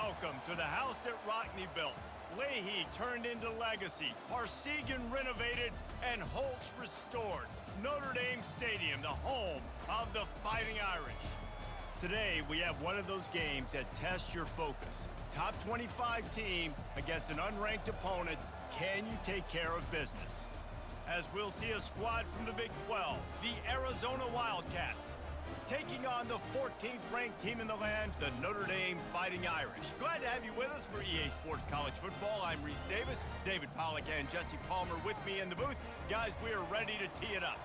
Welcome to the house that Rockne built. Leahy turned into legacy, Parsegan renovated, and Holtz restored. Notre Dame Stadium, the home of the Fighting Irish. Today, we have one of those games that tests your focus. Top 25 team against an unranked opponent. Can you take care of business? As we'll see a squad from the Big 12, the Arizona Wildcats, taking on the 14th ranked team in the land, the Notre Dame Fighting Irish. Glad to have you with us for EA Sports College Football. I'm Reese Davis, David Pollack and Jesse Palmer with me in the booth. Guys, we are ready to tee it up.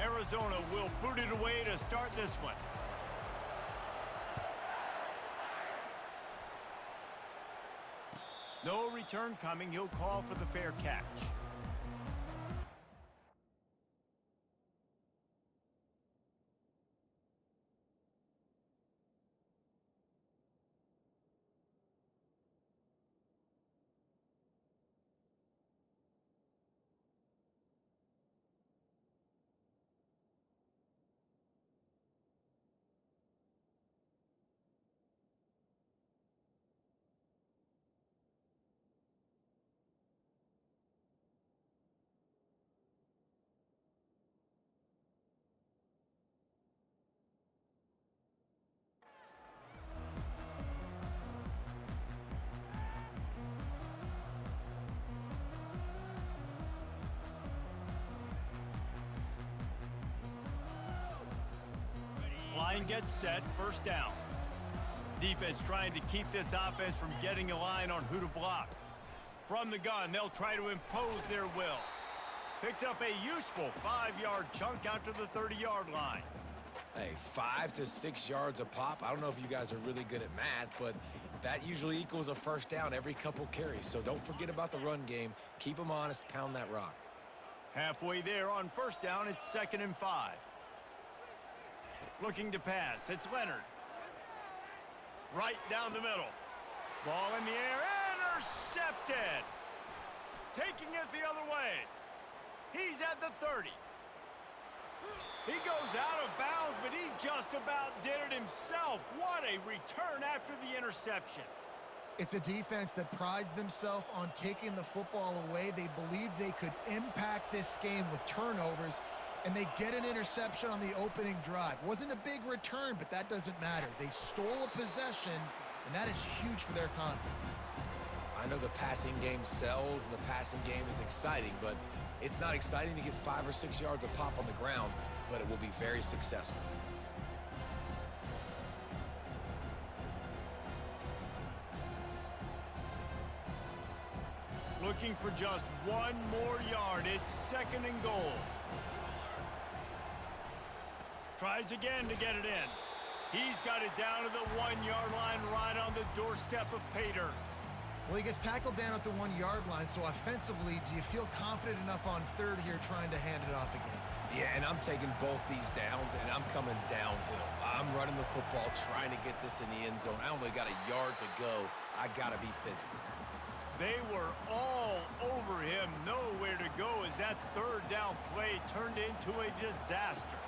Arizona will boot it away to start this one. No return coming. He'll call for the fair catch. Line gets set, first down. Defense trying to keep this offense from getting a line on who to block. From the gun, they'll try to impose their will. Picks up a useful 5-yard chunk out to the 30-yard line. Hey, 5 to 6 yards a pop. I don't know if you guys are really good at math, but that usually equals a first down every couple carries. So don't forget about the run game. Keep them honest, pound that rock. Halfway there on first down, it's 2nd and 5. Looking to pass, it's Leonard. Right down the middle. Ball in the air, intercepted. Taking it the other way. He's at the 30. He goes out of bounds, but he just about did it himself. What a return after the interception. It's a defense that prides themselves on taking the football away. They believed they could impact this game with turnovers, and they get an interception on the opening drive. Wasn't a big return, but that doesn't matter. They stole a possession, and that is huge for their confidence. I know the passing game sells and the passing game is exciting, but it's not exciting to get 5 or 6 yards a pop on the ground, but it will be very successful. Looking for just one more yard. It's 2nd and goal. Tries again to get it in. He's got it down to the 1-yard line right on the doorstep of Pater. Well, he gets tackled down at the 1-yard line, so offensively, do you feel confident enough on third here trying to hand it off again? Yeah, and I'm taking both these downs, and I'm coming downhill. I'm running the football, trying to get this in the end zone. I only got a yard to go. I got to be physical. They were all over him. Nowhere to go as that third down play turned into a disaster.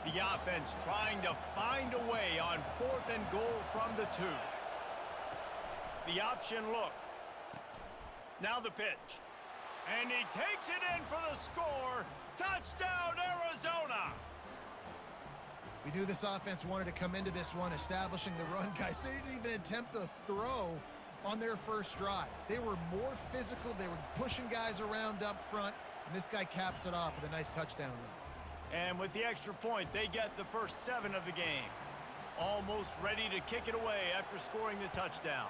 The offense trying to find a way on 4th and goal from the 2. The option look. Now the pitch. And he takes it in for the score. Touchdown, Arizona! We knew this offense wanted to come into this one establishing the run, guys. They didn't even attempt to throw on their first drive. They were more physical. They were pushing guys around up front, and this guy caps it off with a nice touchdown run. And with the extra point, they get the first 7 of the game. Almost ready to kick it away after scoring the touchdown.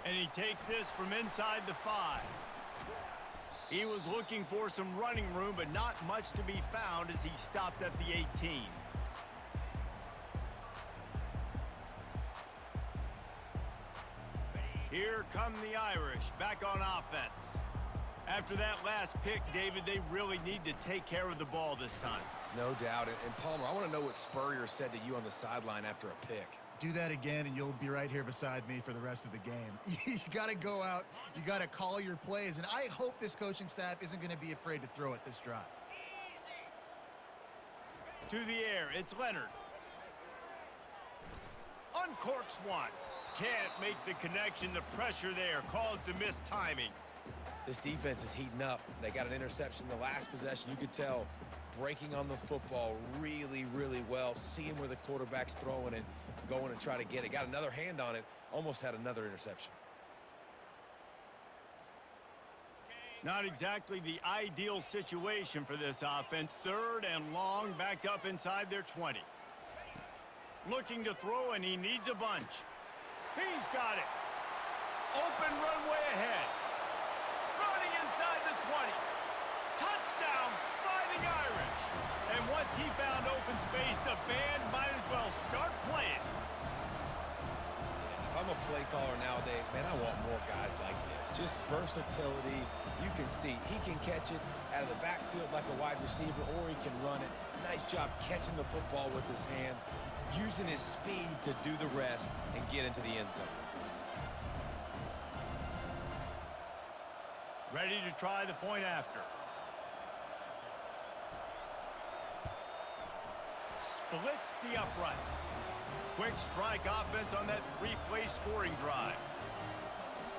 And he takes this from inside the 5. He was looking for some running room, but not much to be found as he stopped at the 18. Here come the Irish back on offense. After After that last pick, David, they really need to take care of the ball this time. No doubt. And Palmer, I want to know what Spurrier said to you on the sideline after a pick. Do that again, and you'll be right here beside me for the rest of the game. You got to go out. You got to call your plays, and I hope this coaching staff isn't going to be afraid to throw it this drive. To the air, it's Leonard. Uncorks one. Can't make the connection. The pressure there caused the missed timing. This defense is heating up. They got an interception the last possession. You could tell breaking on the football really, really well, seeing where the quarterback's throwing it, going and try to get it. Got another hand on it, almost had another interception. Not exactly the ideal situation for this offense. Third and long, backed up inside their 20. Looking to throw, and he needs a bunch. He's got it. Open runway ahead. Running inside the 20. Touchdown, Fighting Irish. And once he found open space, the band might as well start playing. If I'm a play caller nowadays, man, I want more guys like this. Just versatility. You can see he can catch it out of the backfield like a wide receiver, or he can run it. Nice job catching the football with his hands, using his speed to do the rest and get into the end zone. Ready to try the point after. Splits the uprights. Quick strike offense on that three-play scoring drive.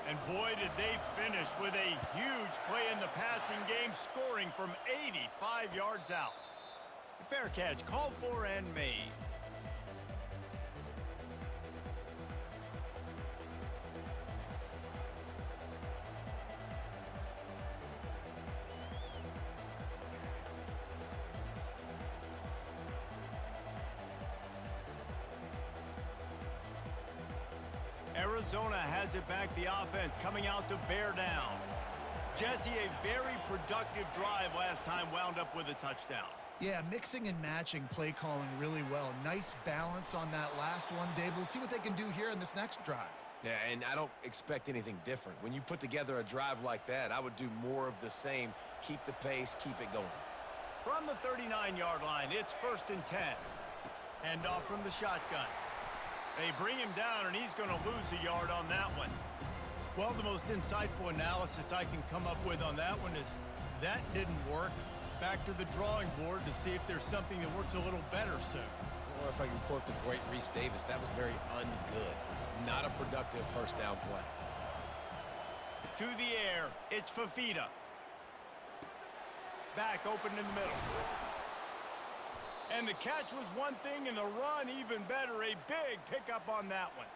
And boy, did they finish with a huge play in the passing game, scoring from 85 yards out. Fair catch, called for and made. Arizona has it back, the offense coming out to bear down. Jesse, a very productive drive last time, wound up with a touchdown. Yeah, mixing and matching play calling really well. Nice balance on that last one, Dave. Let's see what they can do here in this next drive. Yeah, and I don't expect anything different. When you put together a drive like that, I would do more of the same. Keep the pace, keep it going. From the 39-yard line, it's 1st and 10. Hand off from the shotgun. They bring him down, and he's going to lose a yard on that one. Well, the most insightful analysis I can come up with on that one is that didn't work. Back to the drawing board to see if there's something that works a little better soon. Or if I can quote the great Reese Davis, that was very ungood. Not a productive first down play. To the air, it's Fafita. Back open in the middle. And the catch was one thing, and the run even better. A big pickup on that one.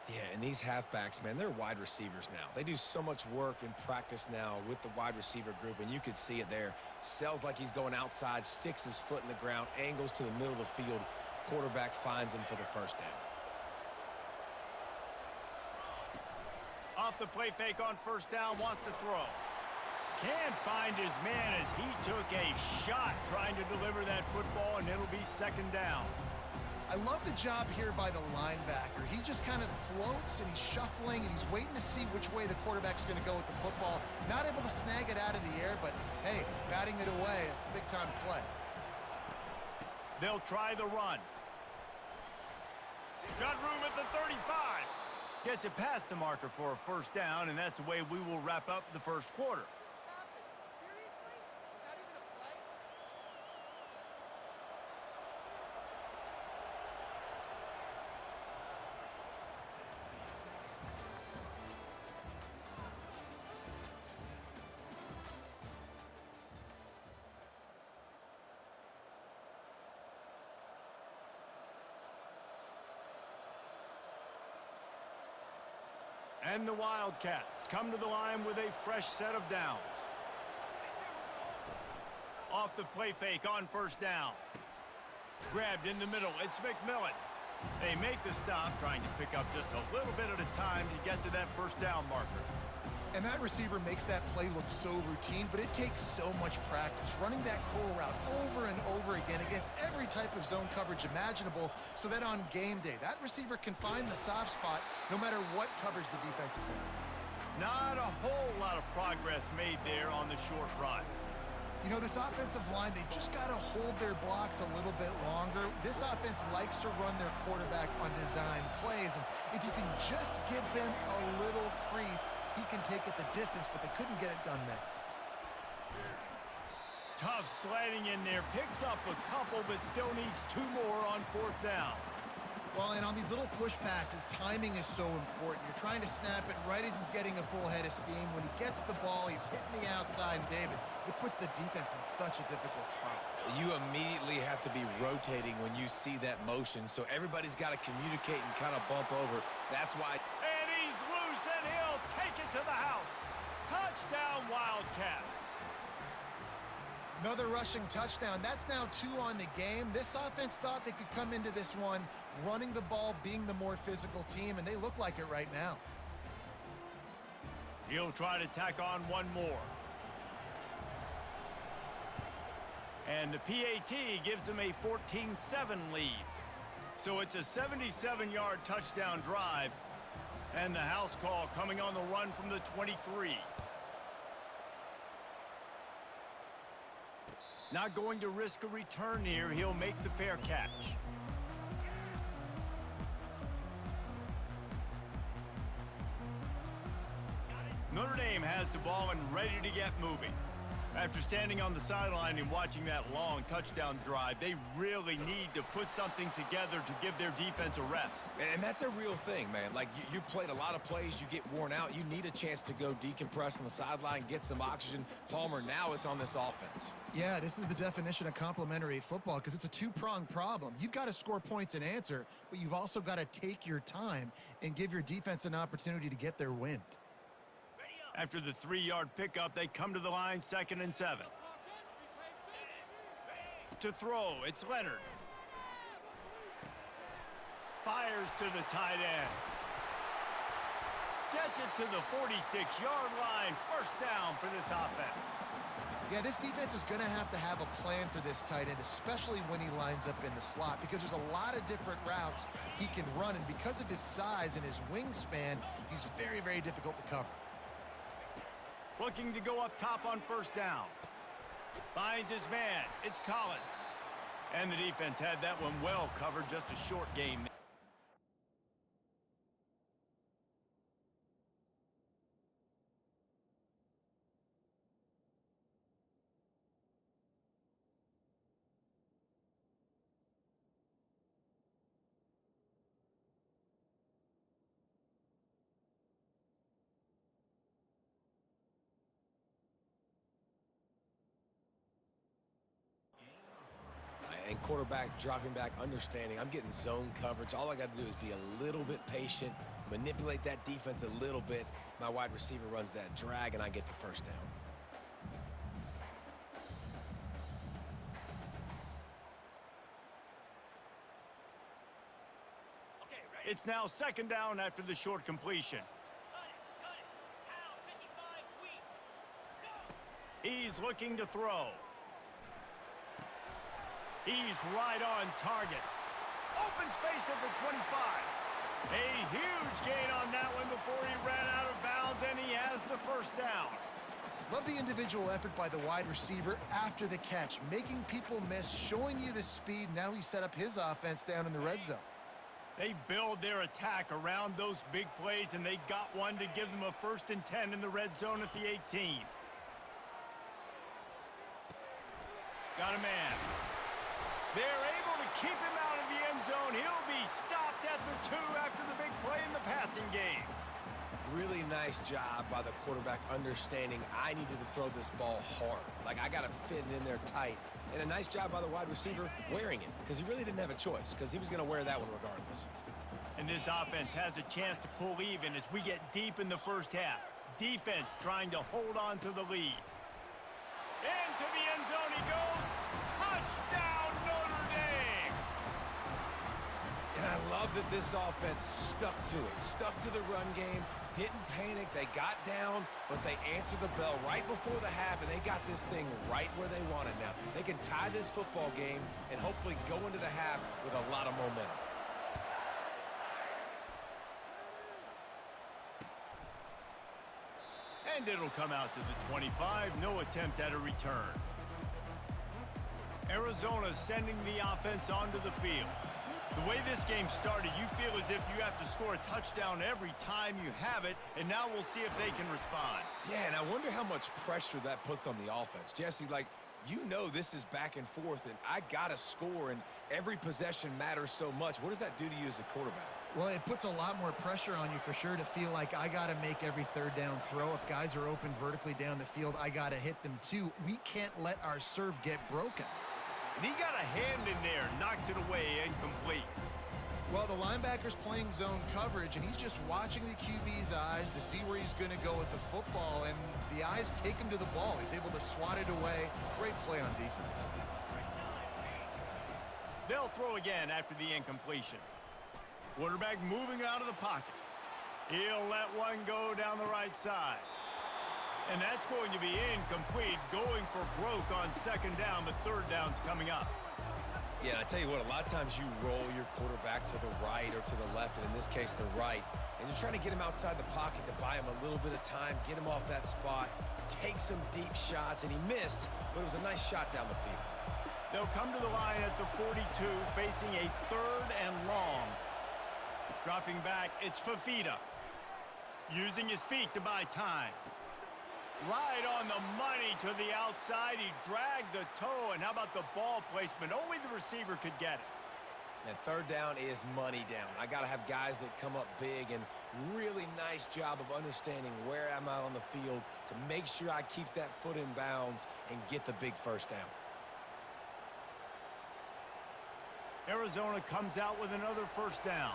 Yeah, and these halfbacks, man, they're wide receivers now. They do so much work in practice now with the wide receiver group, and you can see it there. Sells like he's going outside, sticks his foot in the ground, angles to the middle of the field. Quarterback finds him for the first down. Off the play fake on first down, wants to throw. Can't find his man as he took a shot trying to deliver that football, and it'll be 2nd down. I love the job here by the linebacker. He just kind of floats, and he's shuffling, and he's waiting to see which way the quarterback's going to go with the football. Not able to snag it out of the air, but, hey, batting it away, it's a big-time play. They'll try the run. Got room at the 35. Gets it past the marker for a first down, and that's the way we will wrap up the first quarter. And the Wildcats come to the line with a fresh set of downs. Off the play fake on first down. Grabbed in the middle, it's McMillan. They make the stop, trying to pick up just a little bit at a time to get to that first down marker. And that receiver makes that play look so routine, but it takes so much practice running that curl route over and over again against every type of zone coverage imaginable, so that on game day, that receiver can find the soft spot no matter what coverage the defense is in. Not a whole lot of progress made there on the short run. You know, this offensive line, they just got to hold their blocks a little bit longer. This offense likes to run their quarterback on design plays, and if you can just give him a little crease, he can take it the distance, but they couldn't get it done there. Tough sliding in there, picks up a couple, but still needs 2 more on 4th down. Well, and on these little push passes, timing is so important. You're trying to snap it right as he's getting a full head of steam. When he gets the ball, he's hitting the outside, and David, it puts the defense in such a difficult spot. You immediately have to be rotating when you see that motion, so everybody's got to communicate and kind of bump over. That's why. And he's loose, and he'll take it to the house. Touchdown, Wildcats. Another rushing touchdown. That's now 2 on the game. This offense thought they could come into this one running the ball, being the more physical team, and they look like it right now. He'll try to tack on 1 more. And the PAT gives them a 14-7 lead. So it's a 77-yard touchdown drive, and the house call coming on the run from the 23. Not going to risk a return here. He'll make the fair catch. Notre Dame has the ball and ready to get moving. After standing on the sideline and watching that long touchdown drive, they really need to put something together to give their defense a rest. And that's a real thing, man. Like, you played a lot of plays, you get worn out, you need a chance to go decompress on the sideline, get some oxygen. Palmer, now it's on this offense. Yeah, this is the definition of complementary football because it's a 2-pronged problem. You've got to score points and answer, but you've also got to take your time and give your defense an opportunity to get their wind. After the 3-yard pickup, they come to the line, 2nd and 7. To throw, it's Leonard. Fires to the tight end. Gets it to the 46-yard line. 1st down for this offense. Yeah, this defense is going to have a plan for this tight end, especially when he lines up in the slot, because there's a lot of different routes he can run, and because of his size and his wingspan, he's very, very difficult to cover. Looking to go up top on 1st down. Finds his man. It's Collins. And the defense had that one well covered, just a short gain. And quarterback dropping back, understanding I'm getting zone coverage. All I got to do is be a little bit patient, manipulate that defense a little bit. My wide receiver runs that drag, and I get the 1st down. It's now 2nd down after the short completion. He's looking to throw. He's right on target. Open space at the 25. A huge gain on that one before he ran out of bounds, and he has the 1st down. Love the individual effort by the wide receiver after the catch, making people miss, showing you the speed. Now he set up his offense down in the red zone. They build their attack around those big plays, and they got one to give them a 1st and 10 in the red zone at the 18. Got a man. They're able to keep him out of the end zone. He'll be stopped at the 2 after the big play in the passing game. Really nice job by the quarterback understanding I needed to throw this ball hard. Like, I got to fit it in there tight. And a nice job by the wide receiver wearing it, because he really didn't have a choice, because he was going to wear that one regardless. And this offense has a chance to pull even as we get deep in the 1st half. Defense trying to hold on to the lead. Into the end zone he goes. Touchdown, Notre Dame! And I love that this offense stuck to it, stuck to the run game, didn't panic. They got down, but they answered the bell right before the half, and they got this thing right where they want it now. They can tie this football game and hopefully go into the half with a lot of momentum. And it'll come out to the 25. No attempt at a return. Arizona sending the offense onto the field. The way this game started, you feel as if you have to score a touchdown every time you have it, and now we'll see if they can respond. Yeah, and I wonder how much pressure that puts on the offense. Jesse, like, you know this is back and forth, and I got to score, and every possession matters so much. What does that do to you as a quarterback? Well, it puts a lot more pressure on you for sure to feel like I got to make every third down throw. If guys are open vertically down the field, I got to hit them too. We can't let our serve get broken. And he got a hand in there, knocks it away, incomplete. Well, the linebacker's playing zone coverage, and he's just watching the QB's eyes to see where he's going to go with the football, and the eyes take him to the ball. He's able to swat it away. Great play on defense. They'll throw again after the incompletion. Quarterback moving out of the pocket. He'll let one go down the right side. And that's going to be incomplete, going for broke on second down, but third down's coming up. Yeah, and I tell you what, a lot of times you roll your quarterback to the right or to the left, and in this case, the right, and you're trying to get him outside the pocket to buy him a little bit of time, get him off that spot, take some deep shots, and he missed, but it was a nice shot down the field. They'll come to the line at the 42, facing a third and long. Dropping back, it's Fafita. Using his feet to buy time. Right on the money to the outside. He dragged the toe, and how about the ball placement? Only the receiver could get it. And third down is money down. I got to have guys that come up big, and really nice job of understanding where I'm out on the field to make sure I keep that foot in bounds and get the big first down. Arizona comes out with another first down.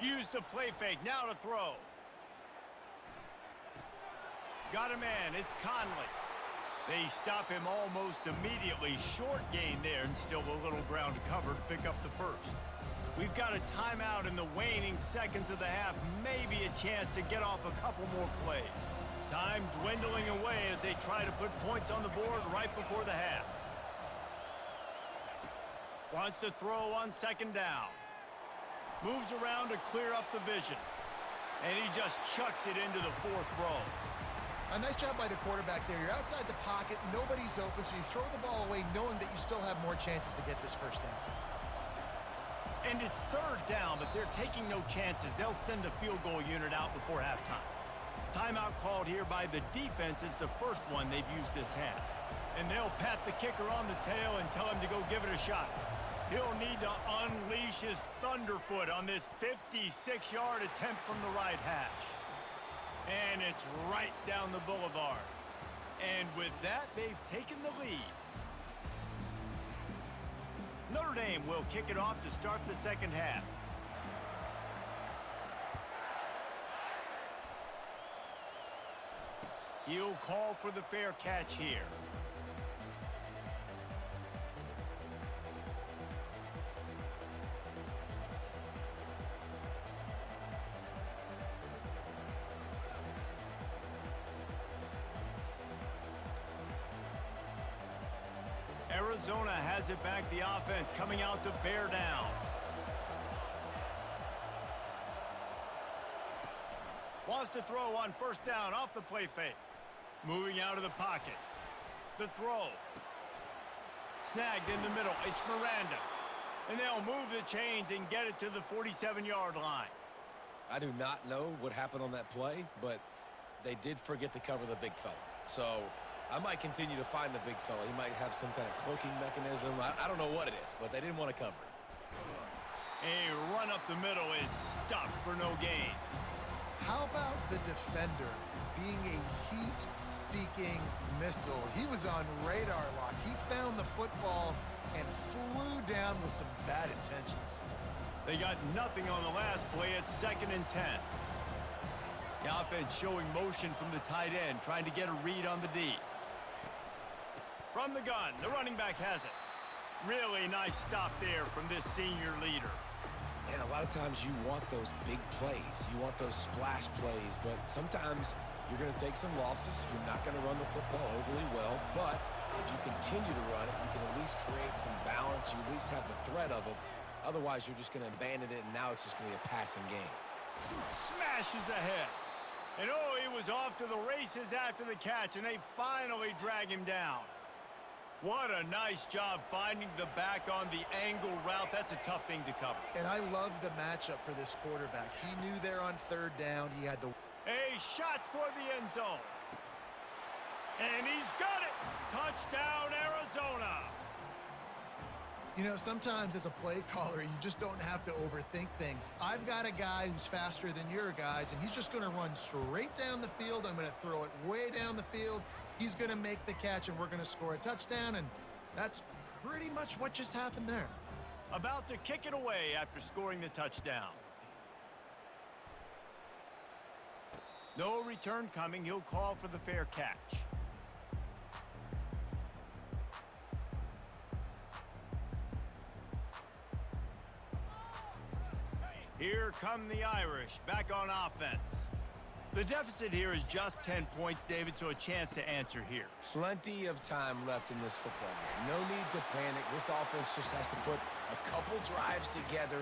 Use the play fake, now to throw. Got a man, it's Conley. They stop him almost immediately. Short gain there, and still a little ground to cover to pick up the first. We've got a timeout in the waning seconds of the half. Maybe a chance to get off a couple more plays. Time dwindling away as they try to put points on the board right before the half. Wants to throw on second down. Moves around to clear up the vision. And he just chucks it into the fourth row. A nice job by the quarterback there. You're outside the pocket, nobody's open, so you throw the ball away knowing that you still have more chances to get this first down. And it's third down, but they're taking no chances. They'll send the field goal unit out before halftime. Timeout called here by the defense. It's the first one they've used this half. And they'll pat the kicker on the tail and tell him to go give it a shot. He'll need to unleash his thunderfoot on this 56-yard attempt from the right hash. And it's right down the boulevard. And with that, they've taken the lead. Notre Dame will kick it off to start the second half. He'll call for the fair catch here. Arizona has it back, the offense coming out to bear down. Wants to throw on first down off the play fake. Moving out of the pocket. The throw. Snagged in the middle. It's Miranda. And they'll move the chains and get it to the 47-yard line. I do not know what happened on that play, but they did forget to cover the big fella. So I might continue to find the big fella. He might have some kind of cloaking mechanism. I don't know what it is, but they didn't want to cover it. A run up the middle is stopped for no gain. How about the defender being a heat-seeking missile? He was on radar lock. He found the football and flew down with some bad intentions. They got nothing on the last play. It's 2nd and 10. The offense showing motion from the tight end, trying to get a read on the D. From the gun, the running back has it. Really nice stop there from this senior leader. And a lot of times you want those big plays. You want those splash plays, but sometimes you're going to take some losses. You're not going to run the football overly well, but if you continue to run it, you can at least create some balance. You at least have the threat of it. Otherwise, you're just going to abandon it, and now it's just going to be a passing game. Smashes ahead. And oh, he was off to the races after the catch, and they finally drag him down. What a nice job finding the back on the angle route. That's a tough thing to cover. And I love the matchup for this quarterback. He knew there on third down he had the... A shot toward the end zone. And he's got it. Touchdown, Arizona. You know, sometimes as a play caller, you just don't have to overthink things. I've got a guy who's faster than your guys, and he's just going to run straight down the field. I'm going to throw it way down the field. He's going to make the catch, and we're going to score a touchdown, and that's pretty much what just happened there. About to kick it away after scoring the touchdown. No return coming. He'll call for the fair catch. Here come the Irish, back on offense. The deficit here is just 10 points, David, so a chance to answer here. Plenty of time left in this football game. No need to panic. This offense just has to put a couple drives together.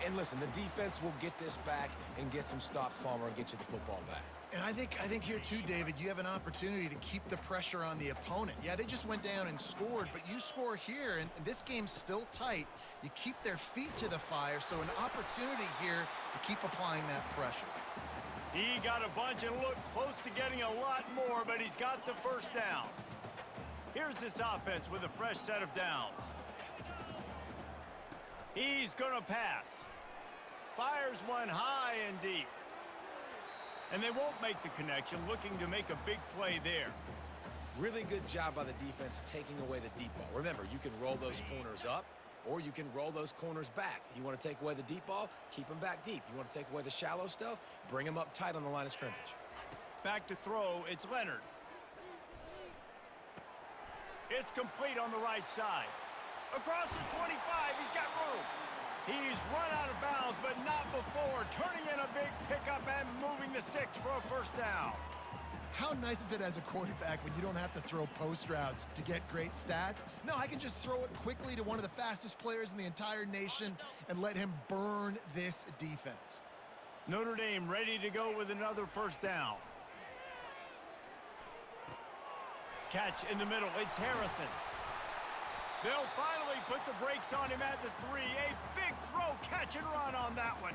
And listen, the defense will get this back and get some stops, Palmer, and get you the football back. And I think here too, David, you have an opportunity to keep the pressure on the opponent. Yeah, they just went down and scored, but you score here, and this game's still tight. You keep their feet to the fire, so an opportunity here to keep applying that pressure. He got a bunch and looked close to getting a lot more, but he's got the first down. Here's this offense with a fresh set of downs. He's gonna pass. Fires one high and deep. And they won't make the connection, looking to make a big play there. Really good job by the defense taking away the deep ball. Remember, you can roll those corners up, or you can roll those corners back. You want to take away the deep ball, keep them back deep. You want to take away the shallow stuff, bring them up tight on the line of scrimmage. Back to throw, it's Leonard. It's complete on the right side. Across the 25, he's got room. He's run out of bounds, but not before turning in a big pickup and moving the sticks for a first down. How nice is it as a quarterback when you don't have to throw post routes to get great stats? No, I can just throw it quickly to one of the fastest players in the entire nation and let him burn this defense. Notre Dame ready to go with another first down. Catch in the middle, it's Harrison. They'll finally put the brakes on him at the 3. A big throw, catch and run on that one.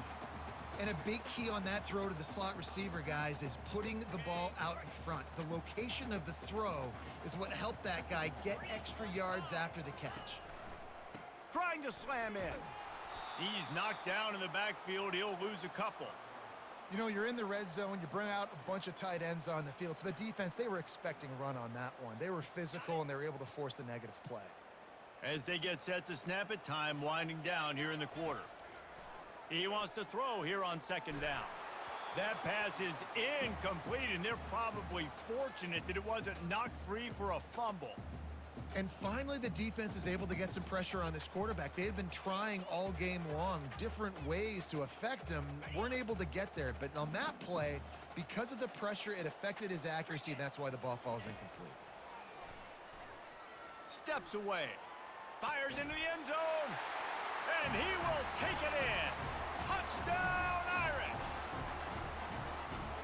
And a big key on that throw to the slot receiver, guys, is putting the ball out in front. The location of the throw is what helped that guy get extra yards after the catch. Trying to slam in. He's knocked down in the backfield. He'll lose a couple. You know, you're in the red zone. You bring out a bunch of tight ends on the field. So the defense, they were expecting a run on that one. They were physical, and they were able to force the negative play. As they get set to snap it, time winding down here in the quarter. He wants to throw here on second down. That pass is incomplete, and they're probably fortunate that it wasn't knocked free for a fumble. And finally, the defense is able to get some pressure on this quarterback. They had been trying all game long different ways to affect him, weren't able to get there. But on that play, because of the pressure, it affected his accuracy, and that's why the ball falls incomplete. Steps away. Fires into the end zone, and he will take it in. Touchdown, Irish!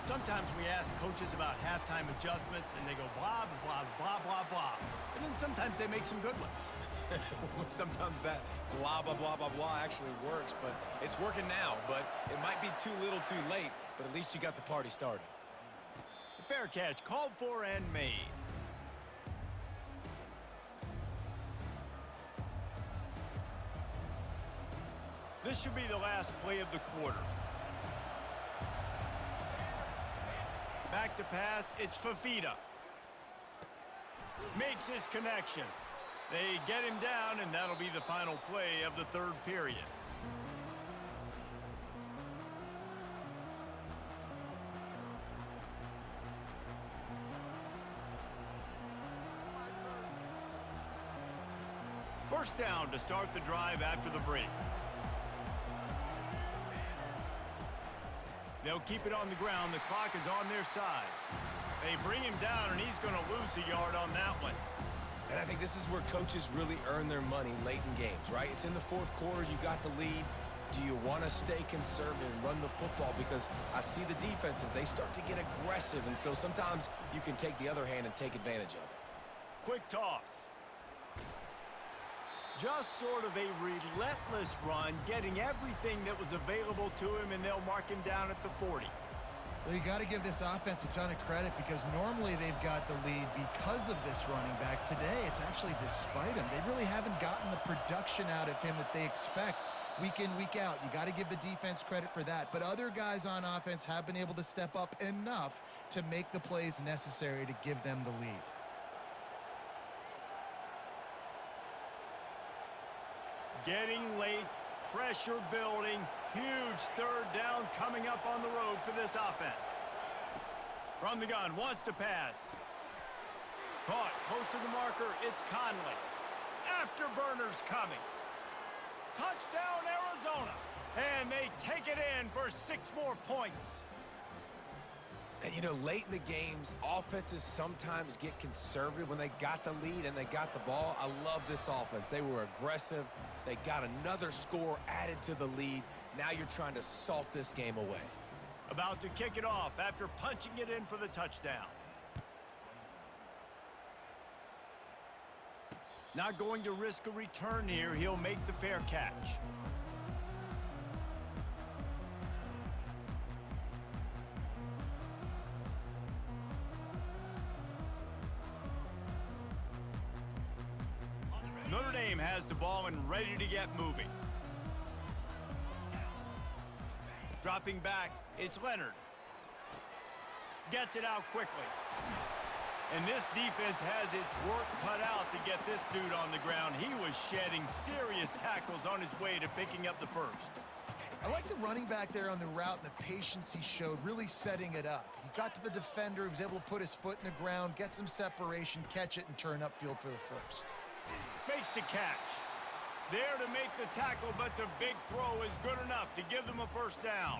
Sometimes we ask coaches about halftime adjustments, and they go blah, blah, blah, blah, blah. And then sometimes they make some good ones. Sometimes that blah, blah, blah, blah, blah actually works, but it's working now. But it might be too little too late, but at least you got the party started. Fair catch, called for and made. This should be the last play of the quarter. Back to pass, it's Fafita. Makes his connection. They get him down, and that'll be the final play of the third period. First down to start the drive after the break. They'll keep it on the ground. The clock is on their side. They bring him down, and he's going to lose a yard on that one. And I think this is where coaches really earn their money late in games, right? It's in the fourth quarter. You got the lead. Do you want to stay conservative and run the football? Because I see the defenses, they start to get aggressive, and so sometimes you can take the other hand and take advantage of it. Quick toss. Just sort of a relentless run, getting everything that was available to him, and they'll mark him down at the 40. Well, you got to give this offense a ton of credit because normally they've got the lead because of this running back. Today, it's actually despite him. They really haven't gotten the production out of him that they expect week in, week out. You got to give the defense credit for that. But other guys on offense have been able to step up enough to make the plays necessary to give them the lead. Getting late, pressure building, huge third down coming up on the road for this offense. From the gun, wants to pass. Caught, close to the marker, it's Conley. Afterburners coming. Touchdown, Arizona. And they take it in for 6 more points. And, you know, late in the games, offenses sometimes get conservative when they got the lead and they got the ball. I love this offense. They were aggressive. They got another score added to the lead. Now you're trying to salt this game away. About to kick it off after punching it in for the touchdown. Not going to risk a return here. He'll make the fair catch. Notre Dame has the ball and ready to get moving. Dropping back, it's Leonard. Gets it out quickly. And this defense has its work cut out to get this dude on the ground. He was shedding serious tackles on his way to picking up the first. I like the running back there on the route and the patience he showed, really setting it up. He got to the defender, he was able to put his foot in the ground, get some separation, catch it, and turn upfield for the first. Makes the catch. There to make the tackle, but the big throw is good enough to give them a first down.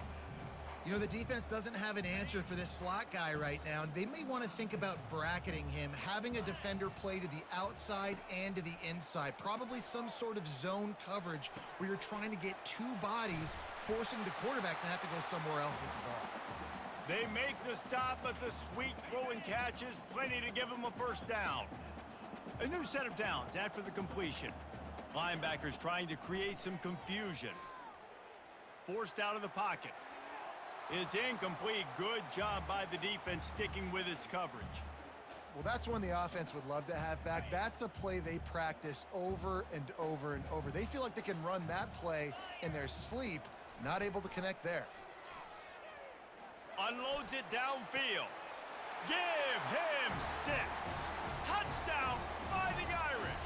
You know, the defense doesn't have an answer for this slot guy right now. They may want to think about bracketing him, having a defender play to the outside and to the inside. Probably some sort of zone coverage where you're trying to get 2 bodies, forcing the quarterback to have to go somewhere else with the ball. They make the stop, but the sweet throw and catch is plenty to give them a first down. A new set of downs after the completion. Linebackers trying to create some confusion. Forced out of the pocket. It's incomplete. Good job by the defense sticking with its coverage. Well, that's one the offense would love to have back. That's a play they practice over and over and over. They feel like they can run that play in their sleep, not able to connect there. Unloads it downfield. Give him 6. Touchdown, Fighting Irish.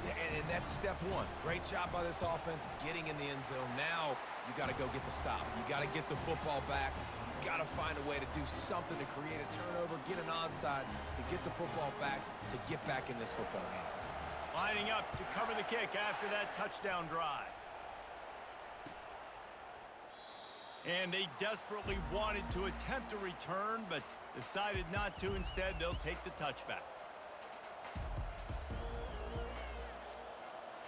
Yeah, and that's step 1. Great job by this offense getting in the end zone. Now you got to go get the stop. You got to get the football back. You got to find a way to do something to create a turnover, get an onside, to get the football back, to get back in this football game. Lining up to cover the kick after that touchdown drive. And they desperately wanted to attempt a return, but decided not to. Instead, they'll take the touchback.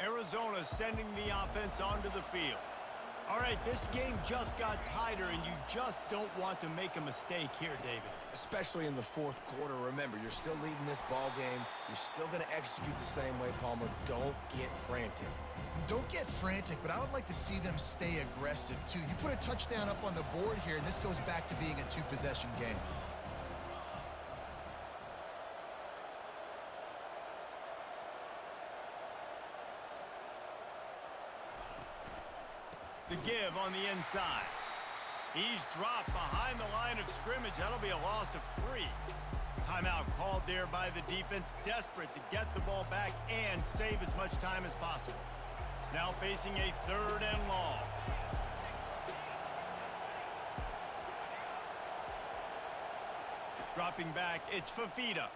Arizona sending the offense onto the field. All right, this game just got tighter, and you just don't want to make a mistake here, David. Especially in the 4th quarter. Remember, you're still leading this ball game. You're still going to execute the same way, Palmer. Don't get frantic. Don't get frantic, but I would like to see them stay aggressive, too. You put a touchdown up on the board here, and this goes back to being a 2-possession game. The give on the inside. He's dropped behind the line of scrimmage. That'll be a loss of 3. Timeout called there by the defense, desperate to get the ball back and save as much time as possible. Now facing a 3rd and long. Dropping back, it's Fafita.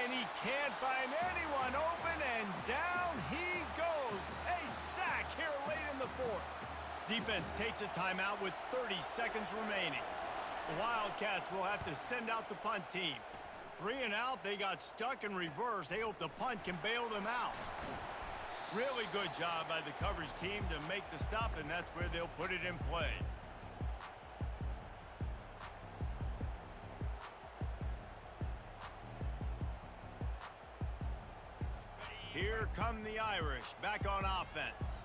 And he can't find anyone open, and down he goes. A sack here late in the 4th. Defense takes a timeout with 30 seconds remaining. The Wildcats will have to send out the punt team. 3 and out, they got stuck in reverse. They hope the punt can bail them out. Really good job by the coverage team to make the stop, and that's where they'll put it in play. Here come the Irish, back on offense.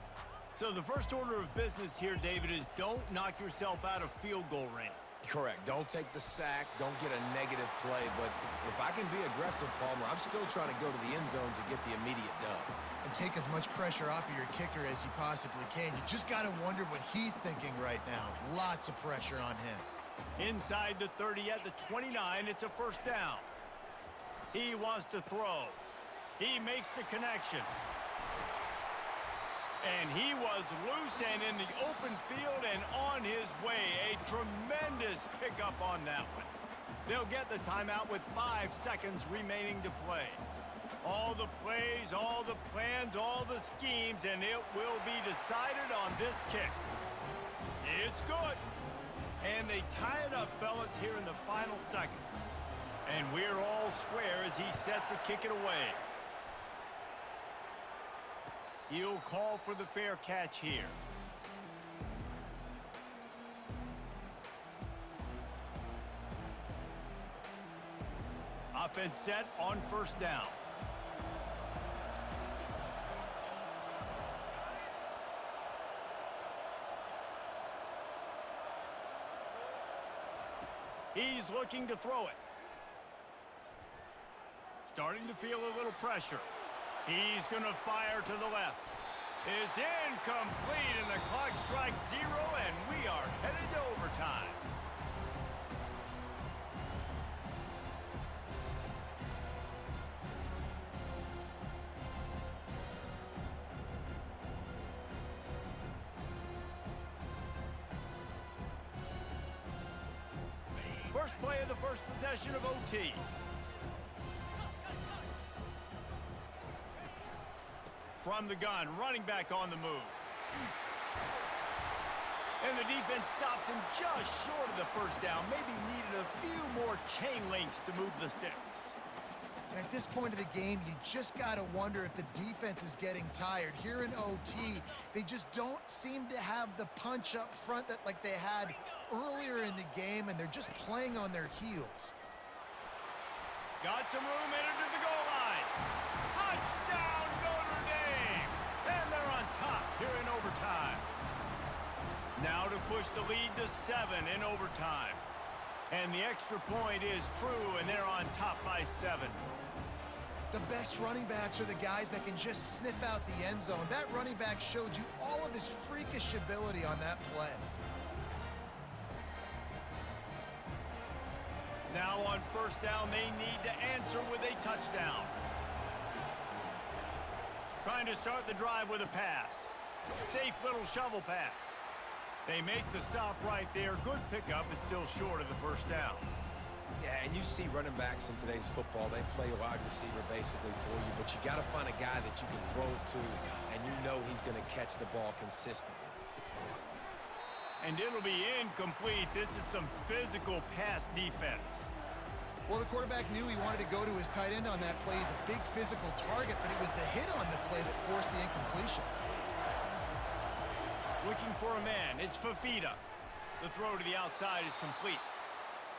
So the first order of business here, David, is don't knock yourself out of field goal range. Correct. Don't take the sack. Don't get a negative play. But if I can be aggressive, Palmer, I'm still trying to go to the end zone to get the immediate dub. And take as much pressure off of your kicker as you possibly can. You just got to wonder what he's thinking right now. Lots of pressure on him. Inside the 30 at the 29, it's a first down. He wants to throw. He makes the connection. And he was loose and in the open field and on his way. A tremendous pickup on that one. They'll get the timeout with 5 seconds remaining to play. All the plays, all the plans, all the schemes, and it will be decided on this kick. It's good. And they tie it up, fellas, here in the final seconds. And we're all square as he's set to kick it away. He'll call for the fair catch here. Offense set on first down. He's looking to throw it. Starting to feel a little pressure. He's going to fire to the left. It's incomplete, and the clock strikes 0, and we are headed to overtime. First play of the first possession of OT. From the gun, running back on the move. And the defense stops him just short of the first down. Maybe needed a few more chain links to move the sticks. And at this point of the game, you just got to wonder if the defense is getting tired. Here in OT, they just don't seem to have the punch up front that like they had earlier in the game, and they're just playing on their heels. Got some room, entered to the goal line. Touchdown, Notre Dame! And they're on top here in overtime. Now to push the lead to 7 in overtime. And the extra point is true, and they're on top by 7. The best running backs are the guys that can just sniff out the end zone. That running back showed you all of his freakish ability on that play. Now on first down, they need to answer with a touchdown. Trying to start the drive with a pass. Safe little shovel pass. They make the stop right there. Good pickup, but still short of the first down. Yeah, and you see running backs in today's football, they play a wide receiver basically for you, but you got to find a guy that you can throw it to, and you know he's going to catch the ball consistently. And it'll be incomplete. This is some physical pass defense. Well, the quarterback knew he wanted to go to his tight end on that play. He's a big physical target, but it was the hit on the play that forced the incompletion. Looking for a man. It's Fafita. The throw to the outside is complete.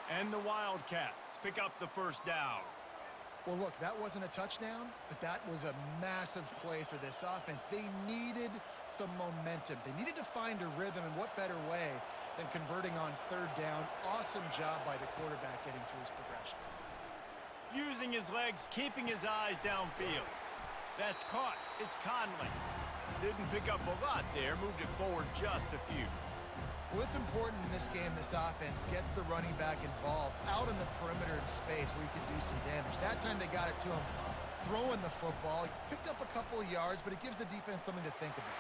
And the Wildcats pick up the first down. Well, look, that wasn't a touchdown, but that was a massive play for this offense. They needed some momentum. They needed to find a rhythm, and what better way than converting on third down. Awesome job by the quarterback getting through his progression. Using his legs, keeping his eyes downfield. That's caught. It's Conley. Didn't pick up a lot there, moved it forward just a few. Well, it's important in this game this offense gets the running back involved out in the perimeter in space where he can do some damage. That time they got it to him throwing the football. He picked up a couple of yards, but it gives the defense something to think about.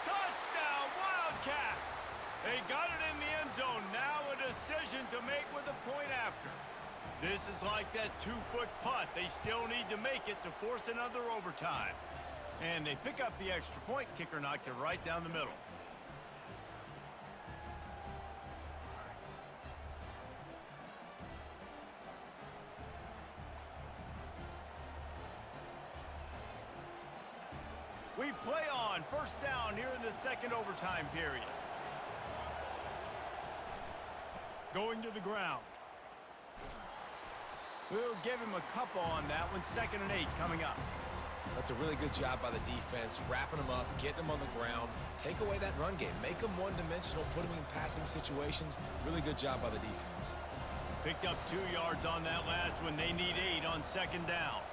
Touchdown, Wildcats! They got it in the end zone. Now a decision to make with a point after. This is like that 2-foot putt. They still need to make it to force another overtime. And they pick up the extra point. Kicker knocked it right down the middle. We We play on. First down here in the second overtime period. Going to the ground. We'll give him a couple on that one. 2nd and 8 coming up. That's a really good job by the defense, wrapping them up, getting them on the ground. Take away that run game. Make them one-dimensional, put them in passing situations. Really good job by the defense. Picked up 2 yards on that last one. They need 8 on 2nd down.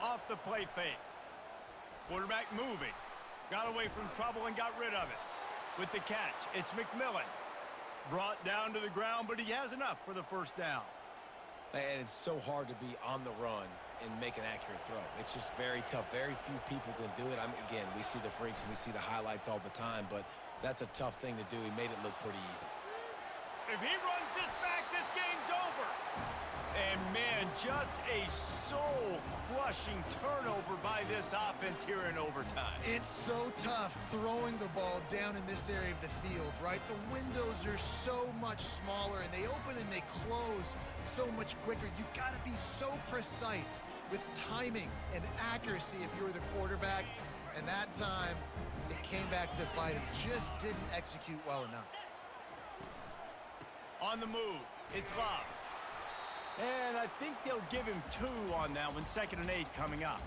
Off the play fake. Quarterback moving. Got away from trouble and got rid of it. With the catch, it's McMillan. Brought down to the ground, but he has enough for the first down. And it's so hard to be on the run and make an accurate throw. It's just very tough. Very few people can do it. Again, we see the freaks and we see the highlights all the time, but that's a tough thing to do. He made it look pretty easy. If he runs this back, this game's over. And, man, just a soul-crushing turnover by this offense here in overtime. It's so tough throwing the ball down in this area of the field, right? The windows are so much smaller, and they open and they close so much quicker. You've got to be so precise with timing and accuracy if you were the quarterback. And that time, it came back to bite him. Just didn't execute well enough. On the move, it's Love. And I think they'll give him 2 on that one. 2nd and 8 coming up.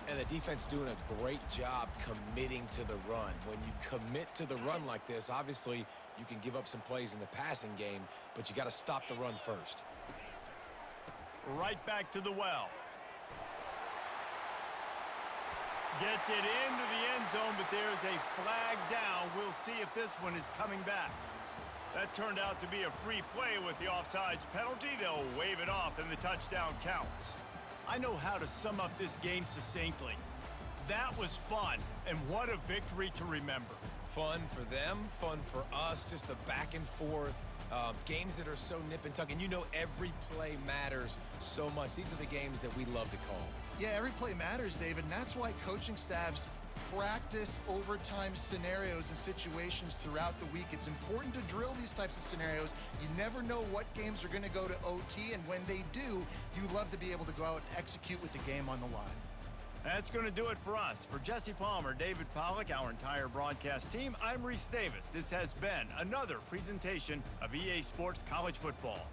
And the defense doing a great job committing to the run. When you commit to the run like this, obviously you can give up some plays in the passing game, but you got to stop the run first. Right back to the well. Gets it into the end zone, but there's a flag down. We'll see if this one is coming back. That turned out to be a free play with the offsides penalty. They'll wave it off and the touchdown counts. I know how to sum up this game succinctly. That was fun, and what a victory to remember. Fun for them, fun for us, just the back and forth. Games that are so nip and tuck, and you know every play matters so much. These are the games that we love to call. Yeah, every play matters, David, and that's why coaching staffs practice overtime scenarios and situations throughout the week. It's important to drill these types of scenarios. You never know what games are going to go to OT, and when they do, you love to be able to go out and execute with the game on the line. That's going to do it for us. For Jesse Palmer, David Pollack, our entire broadcast team, I'm Reese Davis. This has been another presentation of EA Sports College Football.